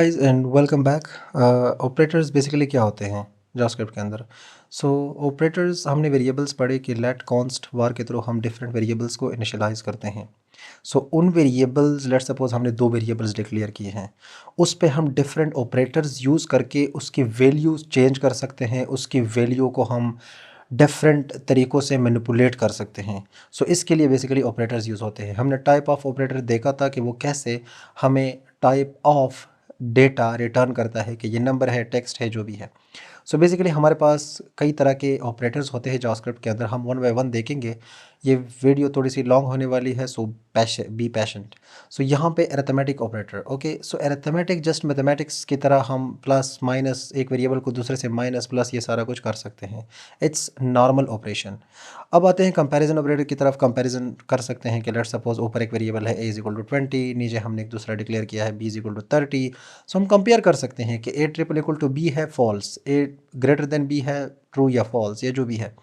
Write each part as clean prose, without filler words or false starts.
Guys and welcome back. Operators basically क्या होते हैं जावास्क्रिप्ट के अंदर। सो ऑपरेटर्स हमने वेरिएबल्स पढ़े कि लेट कॉन्स्ट वार के थ्रू हम डिफरेंट वेरिएबल्स को इनिशियलाइज करते हैं। सो उन वेरिएबल्स लेट सपोज हमने दो वेरिएबल्स डिक्लेयर किए हैं, उस पे हम डिफरेंट ऑपरेटर्स यूज़ करके उसकी वैल्यू चेंज कर सकते हैं, उसकी वैल्यू को हम डिफरेंट तरीक़ों से मैनिपुलेट कर सकते हैं। सो इसके लिए बेसिकली ऑपरेटर्स यूज़ होते हैं। हमने टाइप ऑफ ऑपरेटर देखा था कि वो कैसे हमें टाइप ऑफ डेटा रिटर्न करता है कि ये नंबर है, टेक्स्ट है, जो भी है। सो बेसिकली हमारे पास कई तरह के ऑपरेटर्स होते हैं जावास्क्रिप्ट के अंदर। हम वन बाय वन देखेंगे। ये वीडियो थोड़ी सी लॉन्ग होने वाली है, सो बी पैशेंट। सो यहाँ पे अरिथमेटिक ऑपरेटर, ओके। सो अरिथमेटिक जस्ट मैथमेटिक्स की तरह हम प्लस माइनस एक वेरिएबल को दूसरे से माइनस प्लस ये सारा कुछ कर सकते हैं। It's normal operation. अब आते हैं कंपैरिजन ऑपरेटर की तरफ। कंपैरिजन कर सकते हैं कि लेट सपोज ऊपर एक वेरिएबल है a इज इक्वल टू 20, नीचे हमने एक दूसरा डिक्लेयर किया है b is equal to 30। So हम कंपेयर कर सकते हैं कि a triple equal to b है false, a greater than b है ट्रू या फॉल्स, या जो भी है।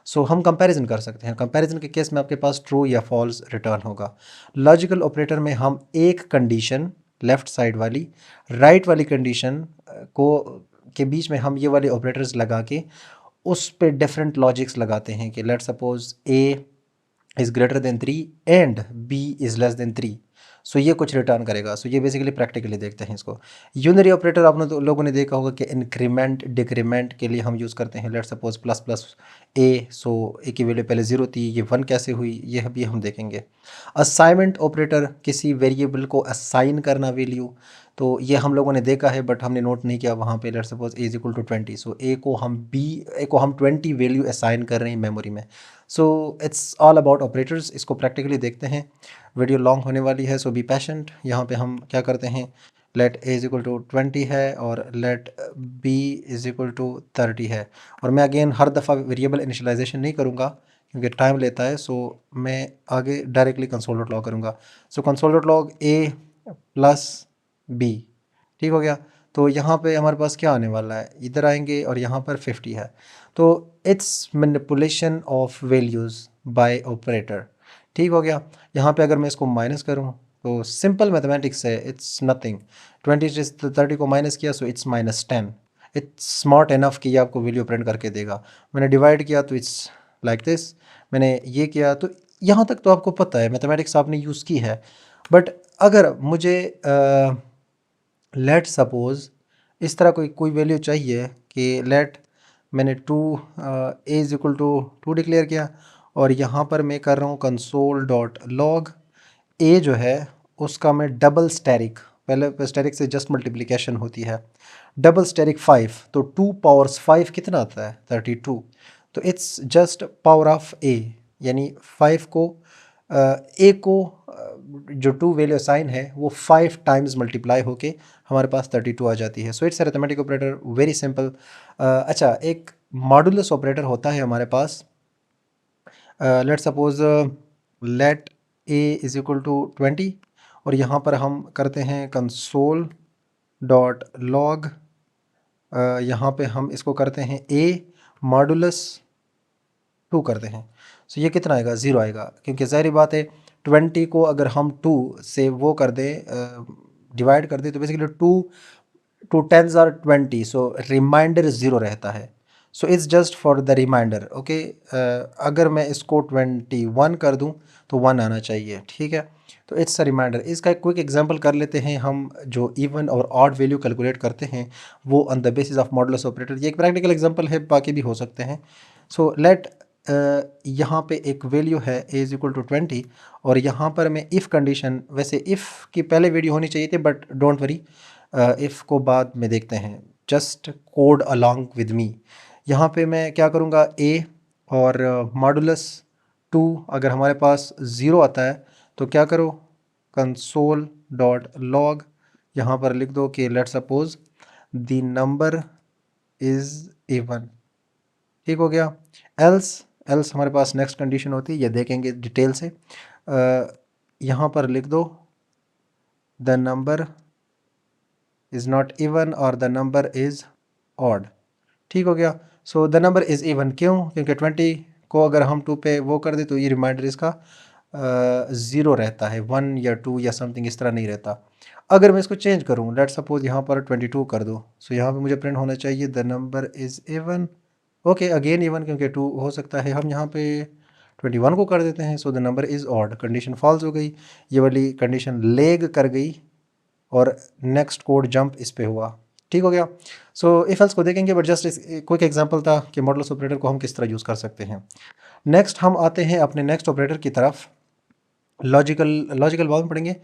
सो हम कंपैरिजन कर सकते हैं। कंपैरिजन के केस में आपके पास ट्रू या फॉल्स रिटर्न होगा। लॉजिकल ऑपरेटर में हम एक कंडीशन लेफ़्ट साइड वाली, राइट वाली कंडीशन को के बीच में हम ये वाले ऑपरेटर्स लगा के उस पे डिफरेंट लॉजिक्स लगाते हैं कि late suppose a is greater then 3 and b is less then 3। सो ये कुछ रिटर्न करेगा। सो ये बेसिकली प्रैक्टिकली देखते हैं इसको। यूनरी ऑपरेटर आपने तो लोगों ने देखा होगा कि इंक्रीमेंट डिक्रीमेंट के लिए हम यूज़ करते हैं। Let suppose plus plus a, so a की वैल्यू पहले 0 थी, ये 1 कैसे हुई, ये भी हम देखेंगे। असाइनमेंट ऑपरेटर किसी वेरिएबल को असाइन करना वैल्यू, तो ये हम लोगों ने देखा है बट हमने नोट नहीं किया वहाँ पे। Let suppose a is equal to 20, so a को हम 20 वैल्यू असाइन कर रहे हैं मेमोरी में। So it's all about operators. इसको प्रैक्टिकली देखते हैं। वीडियो लॉन्ग होने वाली है, सो बी पैशेंट। यहाँ पे हम क्या करते हैं, let a is equal to 20 है और let b is equal to 30 है। और मैं अगेन हर दफ़ा वेरिएबल इनिशियलाइजेशन नहीं करूँगा क्योंकि टाइम लेता है। सो मैं आगे डायरेक्टली कंसोल डॉट लॉग करूँगा। So console dot log a plus b, ठीक हो गया। तो यहाँ पे हमारे पास क्या आने वाला है, इधर आएंगे और यहाँ पर 50 है। तो it's manipulation of values by operator, ठीक हो गया। यहाँ पे अगर मैं इसको माइनस करूँ तो सिंपल मैथमेटिक्स है, इट्स नथिंग। 20 से 30 को माइनस किया so it's -10। It's smart enough कि ये आपको वैल्यू प्रिंट करके देगा। मैंने डिवाइड किया तो इट्स लाइक दिस। मैंने ये किया तो यहाँ तक तो आपको पता है, मैथमेटिक्स आपने यूज़ की है। बट अगर मुझे लेट सपोज़ इस तरह कोई वैल्यू चाहिए कि लेट मैंने a is equal to 2 declare किया और यहाँ पर मैं कर रहा हूँ कंसोल डॉट लॉग a जो है उसका मैं डबल स्टेरिक, पहले स्टेरिक से जस्ट मल्टीप्लिकेशन होती है, डबल स्टेरिक 5, तो 2 पावर्स 5 कितना आता है 32। तो it's just power of a, यानी 5 को a को जो 2 वैल्यू साइन है वो 5 टाइम्स मल्टीप्लाई होके हमारे पास 32 आ जाती है। So it's arithmetic operator, very simple. अच्छा, एक मॉडुलस ऑपरेटर होता है हमारे पास। Let suppose let a is equal to 20 और यहाँ पर हम करते हैं कंसोल डॉट लॉग, यहाँ पे हम इसको करते हैं a मॉडुलस 2 करते हैं। सो ये कितना आएगा, 0 आएगा, क्योंकि ज़ाहिर बात है 20 को अगर हम 2 से वो कर दें, डिवाइड कर दें, तो basically 2 10s are 20, so reminder 0 रहता है। So it's just for the reminder, okay. अगर मैं इसको 21 कर दूं तो 1 आना चाहिए, ठीक है। तो इट्स अ रिमाइंडर। इसका एक क्विक एग्जांपल कर लेते हैं। हम जो इवन और ऑड वैल्यू कैलकुलेट करते हैं वो on the basis of modulus operator. ये एक प्रैक्टिकल एग्जांपल है, बाकी भी हो सकते हैं। सो लेट यहाँ पे एक वैल्यू है a इज़ इक्वल टू 20 और यहाँ पर मैं इफ़ कंडीशन, वैसे इफ़ की पहले वीडियो होनी चाहिए थी बट डोंट वरी, इफ़ को बाद में देखते हैं। Just code along with me. यहाँ पे मैं क्या करूँगा, a और मॉडुलस 2 अगर हमारे पास 0 आता है तो क्या करो, कंसोल डॉट लॉग, यहाँ पर लिख दो कि let suppose the number is even, ठीक हो गया। एल्स हमारे पास नेक्स्ट कंडीशन होती है, ये देखेंगे डिटेल से। यहाँ पर लिख दो the number is not even और द नंबर इज़ ऑड, ठीक हो गया। सो द नंबर इज़ इवन क्यों, क्योंकि 20 को अगर हम 2 पे वो कर दें तो ये रिमाइंडर इसका 0 रहता है, 1 या 2 या समथिंग इस तरह नहीं रहता। अगर मैं इसको चेंज करूँ, लेट सपोज यहाँ पर 22 कर दूँ, सो यहाँ पे मुझे प्रिंट होना चाहिए the number is even. Okay, again even क्योंकि 2 हो सकता है, हम यहाँ पे 21 को कर देते हैं, so the number is odd, condition false हो गई, ये वाली कंडीशन लेग कर गई और नेक्स्ट कोड जंप इस पे हुआ। ठीक हो गया। सो इफ एल्स को देखेंगे, बट जस्ट क्विक एग्जांपल था कि मॉडुलस ऑपरेटर को हम किस तरह यूज़ कर सकते हैं। नेक्स्ट हम आते हैं अपने नेक्स्ट ऑपरेटर की तरफ। लॉजिकल लॉजिकल बाद में पढ़ेंगे।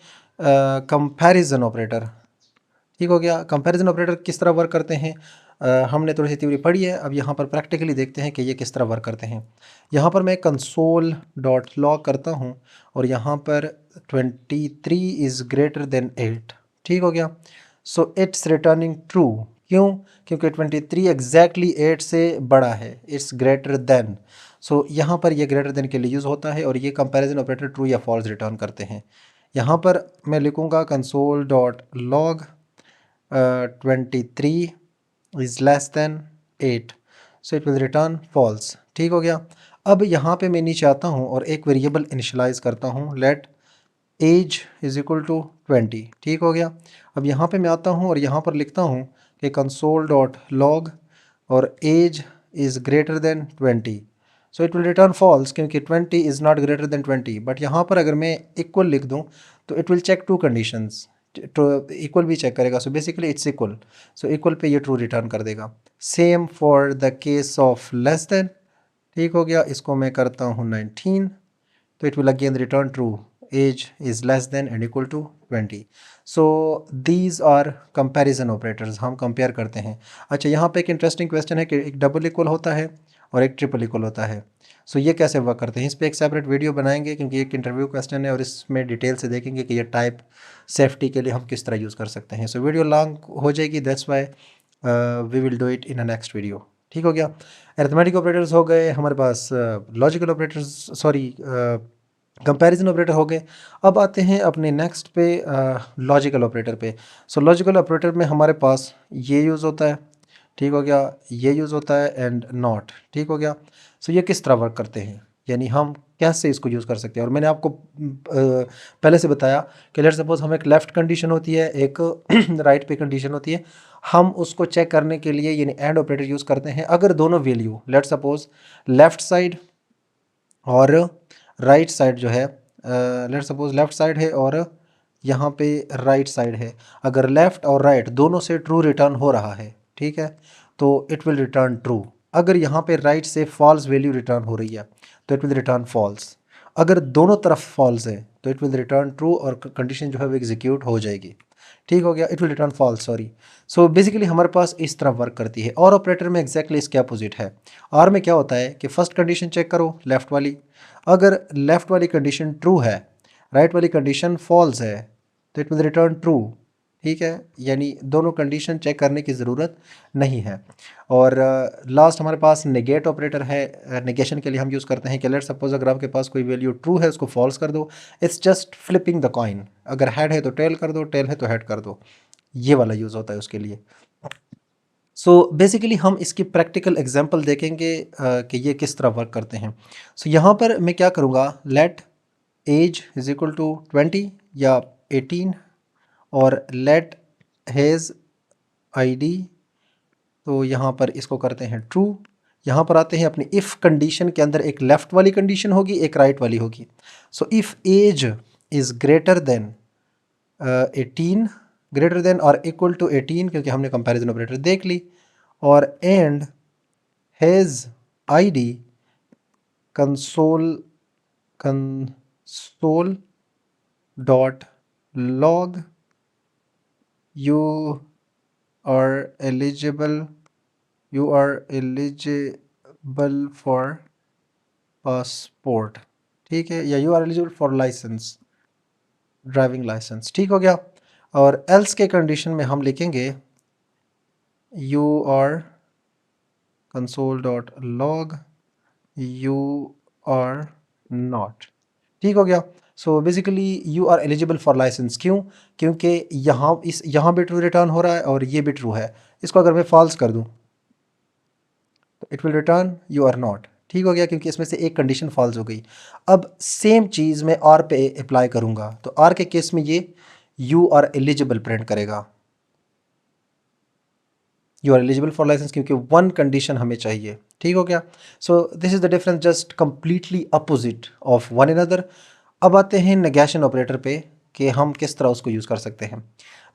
Comparison operator. ठीक हो गया। कंपैरिजन ऑपरेटर किस तरह वर्क करते हैं, हमने थोड़ी सी थ्योरी पढ़ी है, अब यहाँ पर प्रैक्टिकली देखते हैं कि ये किस तरह वर्क करते हैं। यहाँ पर मैं कंसोल डॉट लॉग करता हूँ और यहाँ पर 23 इज़ ग्रेटर देन 8। ठीक हो गया। So it's returning true. क्यों? क्योंकि 23 एग्जैक्टली 8 से बड़ा है, इट्स ग्रेटर देन। सो यहाँ पर ये ग्रेटर देन के लिए यूज़ होता है और ये कंपैरिजन ऑपरेटर ट्रू या फॉल्स रिटर्न करते हैं। यहाँ पर मैं लिखूँगा console dot log 23 is less than 8, so it will return false. ठीक हो गया। अब यहाँ पे मैं नीचे आता हूँ और एक वेरिएबल इनिशलाइज करता हूँ, let age is equal to 20। ठीक हो गया। अब यहाँ पे मैं आता हूँ और यहाँ पर लिखता हूँ कि कंसोल डॉट लॉग और age is greater than 20, so it will return false क्योंकि 20 is not greater than 20। But यहाँ पर अगर मैं इक्वल लिख दूँ तो it will check two conditions, तो इक्वल भी चेक करेगा, so basically it's equal, so equal पे ये ट्रू रिटर्न कर देगा। Same for the case of less than. ठीक हो गया। इसको मैं करता हूँ 19, तो it will again return true, age is less than and equal to 20। So these are comparison operators, हम कंपेयर करते हैं। अच्छा, यहाँ पे एक इंटरेस्टिंग क्वेश्चन है कि एक डबल इक्वल होता है और एक ट्रिपल इक्वल होता है। सो ये कैसे वर्क करते हैं, इस पर एक सेपरेट वीडियो बनाएंगे क्योंकि एक इंटरव्यू क्वेश्चन है और इसमें डिटेल से देखेंगे कि ये टाइप सेफ्टी के लिए हम किस तरह यूज़ कर सकते हैं। सो वीडियो लॉन्ग हो जाएगी, that's why we will do it in a next video. ठीक हो गया। अरिथमेटिक ऑपरेटर्स हो गए हमारे पास, logical operators, sorry comparison operator हो गए। अब आते हैं अपने नेक्स्ट पे, लॉजिकल ऑपरेटर पे। सो लॉजिकल ऑपरेटर में हमारे पास ये यूज़ होता है। ठीक हो गया। ये यूज़ होता है एंड नॉट। ठीक हो गया। सो ये किस तरह वर्क करते हैं, यानी हम कैसे इसको यूज़ कर सकते हैं। और मैंने आपको पहले से बताया कि लेट्स सपोज हम एक लेफ़्ट कंडीशन होती है, एक राइट पे कंडीशन होती है, हम उसको चेक करने के लिए यानी एंड ऑपरेटर यूज़ करते हैं। अगर दोनों value let's suppose left side और राइट साइड जो है, लेट्स सपोज लेफ़्ट साइड है और यहाँ पे राइट साइड है, अगर लेफ़्ट और राइट दोनों से ट्रू रिटर्न हो रहा है, ठीक है, तो इट विल रिटर्न ट्रू। अगर यहाँ पे राइट से फॉल्स वैल्यू रिटर्न हो रही है तो इट विल रिटर्न फॉल्स। अगर दोनों तरफ फॉल्स है तो इट विल रिटर्न ट्रू और कंडीशन जो है वो एग्जीक्यूट हो जाएगी। ठीक हो गया। It will return false, sorry. So basically हमारे पास इस तरह वर्क करती है। और ऑपरेटर में एग्जैक्टली इसके अपोजिट है। आर में क्या होता है कि फर्स्ट कंडीशन चेक करो लेफ़्ट वाली, अगर लेफ़्ट वाली कंडीशन ट्रू है, राइट वाली कंडीशन फॉल्स है, तो इट विल रिटर्न ट्रू। ठीक है, यानी दोनों कंडीशन चेक करने की ज़रूरत नहीं है। और लास्ट हमारे पास नेगेट ऑपरेटर है। नेगेशन के लिए हम यूज़ करते हैं कि लेट्स सपोज अगर आपके पास कोई वैल्यू ट्रू है उसको फॉल्स कर दो, it's just flipping the coin. अगर हेड है तो टेल कर दो, टेल है तो हेड कर दो, ये वाला यूज़ होता है उसके लिए। सो बेसिकली हम इसकी प्रैक्टिकल एग्जांपल देखेंगे कि ये किस तरह वर्क करते हैं। सो यहाँ पर मैं क्या करूँगा, let age is equal to 20 या 18 और लेट हेज़ आईडी, तो यहाँ पर इसको करते हैं ट्रू। यहाँ पर आते हैं अपनी इफ़ कंडीशन के अंदर, एक लेफ़्ट वाली कंडीशन होगी, एक राइट वाली होगी। So if age is greater than 18, greater than और इक्वल टू 18 क्योंकि हमने कंपैरिजन ऑपरेटर देख ली, और and has ID console console dot log you are eligible for passport. ठीक है, या you are eligible for licence, driving licence. ठीक हो गया। और एल्स के कंडीशन में हम लिखेंगे you are console dot log you are not. ठीक हो गया। So basically you are eligible for licence, क्यों? क्योंकि यहाँ भी ट्रू रिटर्न हो रहा है और ये भी ट्रू है। इसको अगर मैं फॉल्स कर दूँ तो it will return you are not. ठीक हो गया, क्योंकि इसमें से एक कंडीशन फॉल्स हो गई। अब सेम चीज़ मैं आर पे अप्लाई करूँगा, तो आर के केस में ये यू आर एलिजिबल प्रिंट करेगा, you are eligible for licence, क्योंकि वन कंडीशन हमें चाहिए। ठीक हो गया। So this is the difference, just completely opposite of one another. अब आते हैं नेगेशन ऑपरेटर पे कि हम किस तरह उसको यूज़ कर सकते हैं।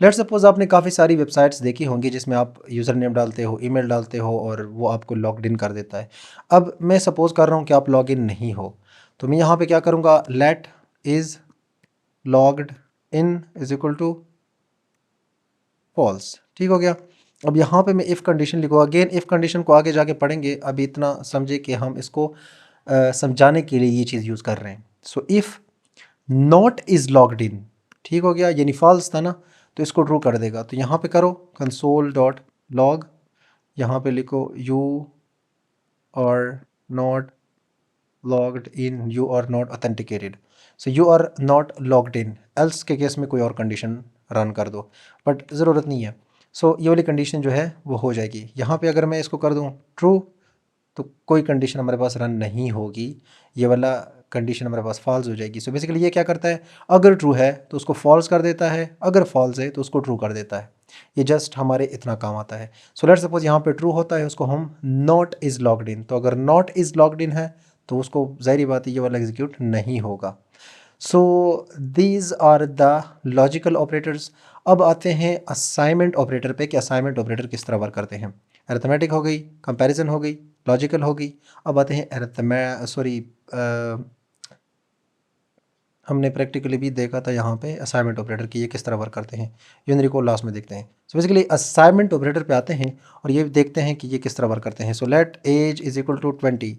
लेट्स सपोज आपने काफ़ी सारी वेबसाइट्स देखी होंगी जिसमें आप यूज़र नेम डालते हो, ईमेल डालते हो और वो आपको लॉग्ड इन कर देता है। अब मैं सपोज कर रहा हूँ कि आप लॉग इन नहीं हो, तो मैं यहाँ पे क्या करूँगा, let is logged in is equal to false. ठीक हो गया। अब यहाँ पे मैं इफ़ कंडीशन लिखूँगा। अगेन इफ़ कंडीशन को आगे जाके पढ़ेंगे, अभी इतना समझे कि हम इसको समझाने के लिए ये चीज़ यूज़ कर रहे हैं। So if not is logged इन, ठीक हो गया, यानी फॉल्स था ना, तो इसको ट्रू कर देगा। तो यहाँ पे करो कंसोल डॉट लॉग, यहाँ पे लिखो you are not logged in, you are not authenticated. So you are not logged in, else के केस में कोई और कंडीशन रन कर दो, बट ज़रूरत नहीं है। सो ये वाली कंडीशन जो है वो हो जाएगी। यहाँ पे अगर मैं इसको कर दूँ ट्रू, तो कोई कंडीशन हमारे पास रन नहीं होगी, ये वाला कंडीशन हमारे पास फॉल्स हो जाएगी। सो बेसिकली ये क्या करता है, अगर ट्रू है तो उसको फॉल्स कर देता है, अगर फॉल्स है तो उसको ट्रू कर देता है। ये जस्ट हमारे इतना काम आता है। सो लेट्स सपोज यहाँ पे ट्रू होता है, उसको हम नॉट इज़ लॉग्ड इन, तो अगर नॉट इज़ लॉग्ड इन है तो उसको ज़ाहिर बात है ये वाला एग्जीक्यूट नहीं होगा। So these are the logical operators. अब आते हैं असाइनमेंट ऑपरेटर पे कि असाइनमेंट ऑपरेटर किस तरह वर्क करते हैं। अरिथमेटिक हो गई, कंपैरिजन हो गई, लॉजिकल हो गई। अब आते हैं हमने प्रैक्टिकली भी देखा था यहाँ पे असाइनमेंट ऑपरेटर की ये किस तरह वर्क करते हैं। यूनरी को लास्ट में देखते हैं। सो बेसिकली असाइनमेंट ऑपरेटर पे आते हैं और ये देखते हैं कि ये किस तरह वर्क करते हैं। So let age is equal to 20,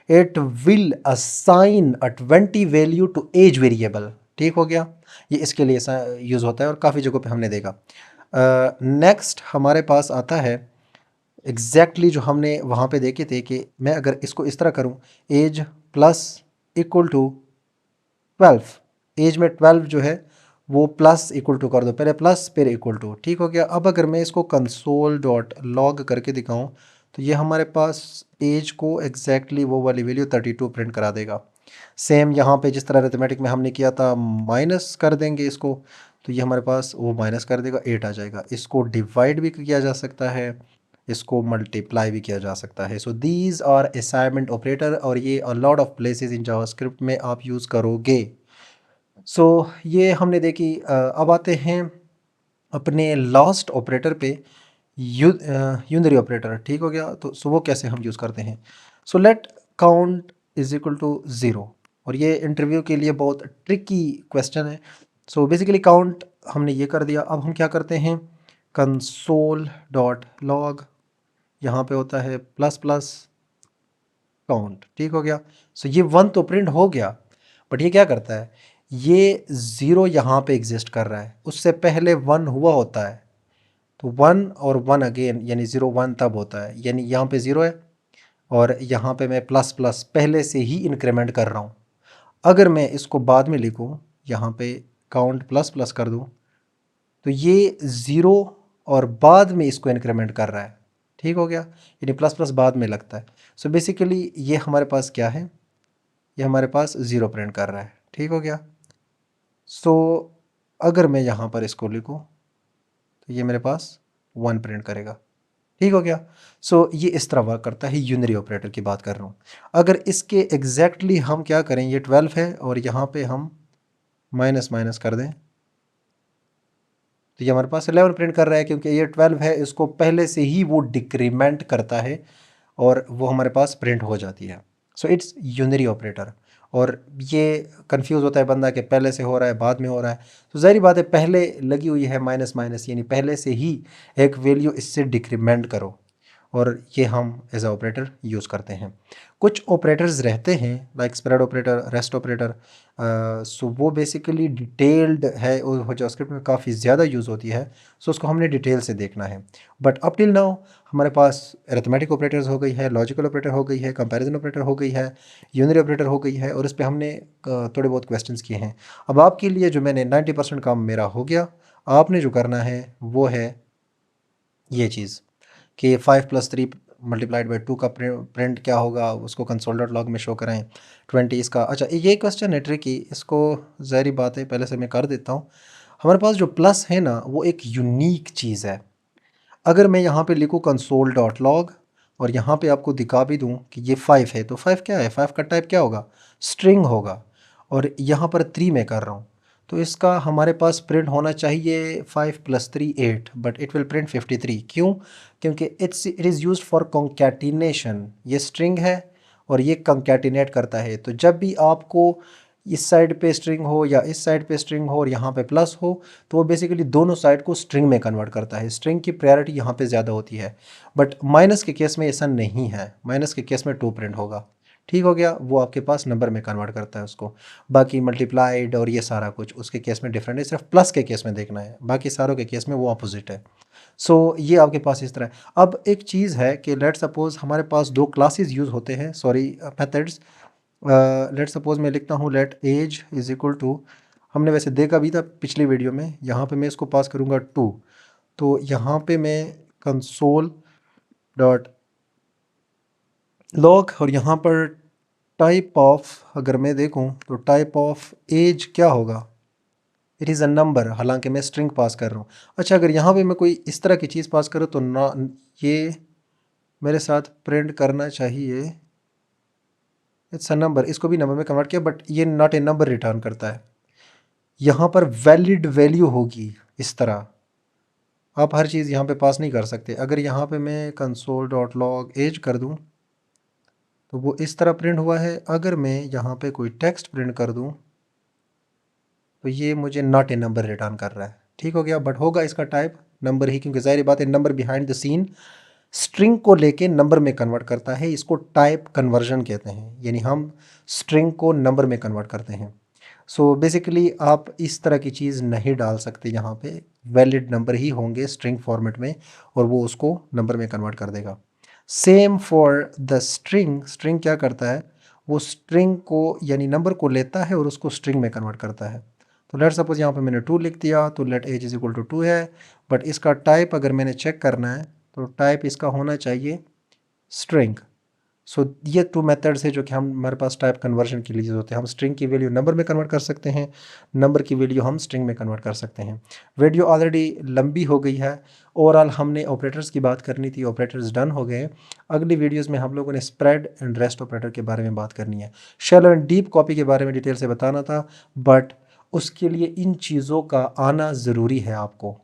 it will assign a 20 value to age variable. ठीक हो गया। ये इसके लिए यूज़ होता है और काफ़ी जगहों पे हमने देखा। नेक्स्ट हमारे पास आता है जो हमने वहाँ पे देखे थे कि मैं अगर इसको इस तरह करूँ, age plus equal to 12, age में 12 जो है वो प्लस इक्वल टू कर दो, पहले प्लस फिर इक्वल टू। ठीक हो गया। अब अगर मैं इसको कंसोल डॉट लॉग करके दिखाऊं तो ये हमारे पास एज को वो वाली वैल्यू 32 प्रिंट करा देगा। सेम यहाँ पे जिस तरह अरिथमेटिक में हमने किया था, माइनस कर देंगे इसको, तो ये हमारे पास वो माइनस कर देगा, 8 आ जाएगा। इसको डिवाइड भी किया जा सकता है, इसको मल्टीप्लाई भी किया जा सकता है। So these are assignment operator और ये a lot of places in JavaScript में आप यूज़ करोगे। सो ये हमने देखी। अब आते हैं अपने लास्ट ऑपरेटर पे, यूनरी ऑपरेटर। ठीक हो गया। तो सो वो कैसे हम यूज़ करते हैं। So let count is equal to 0, और ये इंटरव्यू के लिए बहुत ट्रिकी क्वेश्चन है। सो बेसिकली काउंट हमने ये कर दिया। अब हम क्या करते हैं, कंसोल डॉट लॉग, यहाँ पे होता है प्लस प्लस काउंट। ठीक हो गया। सो ये 1 तो प्रिंट हो गया, बट ये क्या करता है, ये 0 यहाँ पे एग्जिस्ट कर रहा है, उससे पहले 1 हुआ होता है। तो 1 और 1 अगेन, यानी 0 1 तब होता है, यानी यहाँ पे 0 है और यहाँ पे मैं प्लस प्लस पहले से ही इंक्रीमेंट कर रहा हूँ। अगर मैं इसको बाद में लिखूँ, यहाँ पे काउंट प्लस प्लस कर दूँ, तो ये 0 और बाद में इसको इंक्रीमेंट कर रहा है। ठीक हो गया, यानी प्लस प्लस बाद में लगता है। सो बेसिकली ये हमारे पास क्या है, ये हमारे पास 0 प्रिंट कर रहा है। ठीक हो गया। सो अगर मैं यहाँ पर इसको लिखूँ तो ये मेरे पास 1 प्रिंट करेगा। ठीक हो गया। सो ये इस तरह वर्क करता है, यूनरी ऑपरेटर की बात कर रहा हूँ। अगर इसके एग्जैक्टली हम क्या करें, ये 12 है और यहाँ पे हम माइनस माइनस कर दें, तो ये हमारे पास 11 प्रिंट कर रहा है, क्योंकि ये 12 है, इसको पहले से ही वो डिक्रीमेंट करता है और वो हमारे पास प्रिंट हो जाती है। So it's unary operator. और ये कंफ्यूज होता है बंदा कि पहले से हो रहा है बाद में हो रहा है। तो ज़ाहिर बात है, पहले लगी हुई है माइनस माइनस, यानी पहले से ही एक वैल्यू इससे डिक्रीमेंट करो, और ये हम एज ए ऑपरेटर यूज़ करते हैं। कुछ ऑपरेटर्स रहते हैं like spread operator, rest operator. So वो बेसिकली डिटेल्ड है, वो जावास्क्रिप्ट में काफ़ी ज़्यादा यूज़ होती है। सो उसको हमने डिटेल से देखना है। बट अप टिल नाउ हमारे पास अरिथमेटिक ऑपरेटर्स हो गई है, लॉजिकल ऑपरेटर हो गई है, कंपैरिजन ऑपरेटर हो गई है, यूनरी ऑपरेटर हो गई है, और इस पे हमने थोड़े बहुत क्वेश्चंस किए हैं। अब आपके लिए जो मैंने 90% काम मेरा हो गया, आपने जो करना है वो है ये चीज़ कि 5+3 मल्टीप्लाइड बाई 2 का प्रिंट क्या होगा, उसको कंसोल डॉट लॉग में शो करें। 20 इसका, अच्छा ये क्वेश्चन है ट्रिकी, इसको ज़ाहिर बात है पहले से मैं कर देता हूँ। हमारे पास जो प्लस है ना वो एक यूनिक चीज़ है। अगर मैं यहाँ पे लिखूँ कंसोल डॉट लॉग और यहाँ पे आपको दिखा भी दूँ कि ये 5 है, तो 5 क्या है, 5 का टाइप क्या होगा, स्ट्रिंग होगा। और यहाँ पर 3 मैं कर रहा हूँ, तो इसका हमारे पास प्रिंट होना चाहिए 5 + 3 8, बट इट विल प्रिंट 53। क्यों? क्योंकि it is used for concatenation. ये स्ट्रिंग है और ये कंकैटिनेट करता है। तो जब भी आपको इस साइड पे स्ट्रिंग हो या इस साइड पे स्ट्रिंग हो और यहाँ पे प्लस हो, तो वो बेसिकली दोनों साइड को स्ट्रिंग में कन्वर्ट करता है। स्ट्रिंग की प्रायोरिटी यहाँ पे ज़्यादा होती है, बट माइनस के केस में ऐसा नहीं है। माइनस के केस में 2 प्रिंट होगा। ठीक हो गया, वो आपके पास नंबर में कन्वर्ट करता है उसको। बाकी मल्टीप्लाइड और ये सारा कुछ उसके केस में डिफरेंट है, सिर्फ प्लस के केस में देखना है, बाकी सारों के केस में वो अपोजिट है। सो ये आपके पास इस तरह है। अब एक चीज़ है कि लेट सपोज हमारे पास 2 क्लासेस यूज़ होते हैं, सॉरी मेथड्स। लेट सपोज मैं लिखता हूँ let age is equal to, हमने वैसे देखा भी था पिछली वीडियो में, यहाँ पे मैं इसको पास करूँगा 2। तो यहाँ पे मैं कंसोल डॉट लॉग और यहाँ पर टाइप ऑफ अगर मैं देखूँ तो टाइप ऑफ एज क्या होगा, इट इज़ अ नंबर, हालांकि मैं स्ट्रिंग पास कर रहा हूँ। अच्छा, अगर यहाँ पे मैं कोई इस तरह की चीज़ पास करूँ तो ना, ये मेरे साथ प्रिंट करना चाहिए इट्स अ नंबर। इसको भी नंबर में कन्वर्ट किया, बट ये नॉट ए नंबर रिटर्न करता है। यहाँ पर वैलिड वैल्यू होगी इस तरह। आप हर चीज़ यहाँ पे पास नहीं कर सकते। अगर यहाँ पे मैं कंसोल डॉट लॉग एज कर दूँ तो वो इस तरह प्रिंट हुआ है। अगर मैं यहाँ पे कोई टेक्स्ट प्रिंट कर दूँ तो ये मुझे नॉट ए नंबर रिटर्न कर रहा है। ठीक हो गया, बट होगा इसका टाइप नंबर ही, क्योंकि ज़ाहिर बात है number behind the scene string को लेके नंबर में कन्वर्ट करता है। इसको टाइप कन्वर्जन कहते हैं, यानी हम स्ट्रिंग को नंबर में कन्वर्ट करते हैं। सो बेसिकली आप इस तरह की चीज़ नहीं डाल सकते, यहाँ पे वैलिड नंबर ही होंगे स्ट्रिंग फॉर्मेट में और वो उसको नंबर में कन्वर्ट कर देगा। Same for the string, string क्या करता है, वो स्ट्रिंग को यानी नंबर को लेता है और उसको स्ट्रिंग में कन्वर्ट करता है। तो लेट सपोज यहाँ पे मैंने 2 लिख दिया, तो let age is equal to 2 है, बट इसका टाइप अगर मैंने चेक करना है तो टाइप इसका होना चाहिए स्ट्रिंग। सो ये 2 मेथड्स है जो कि हम हमारे पास टाइप कन्वर्जन के लिए यूज़ होते हैं। हम स्ट्रिंग की वैल्यू नंबर में कन्वर्ट कर सकते हैं, नंबर की वैल्यू हम स्ट्रिंग में कन्वर्ट कर सकते हैं। वीडियो ऑलरेडी लंबी हो गई है। ओवरऑल हमने ऑपरेटर्स की बात करनी थी, ऑपरेटर्स डन हो गए। अगली वीडियोस में हम लोगों ने स्प्रेड एंड रेस्ट ऑपरेटर के बारे में बात करनी है। शैलो एंड डीप कॉपी के बारे में डिटेल से बताना था, बट उसके लिए इन चीज़ों का आना ज़रूरी है आपको।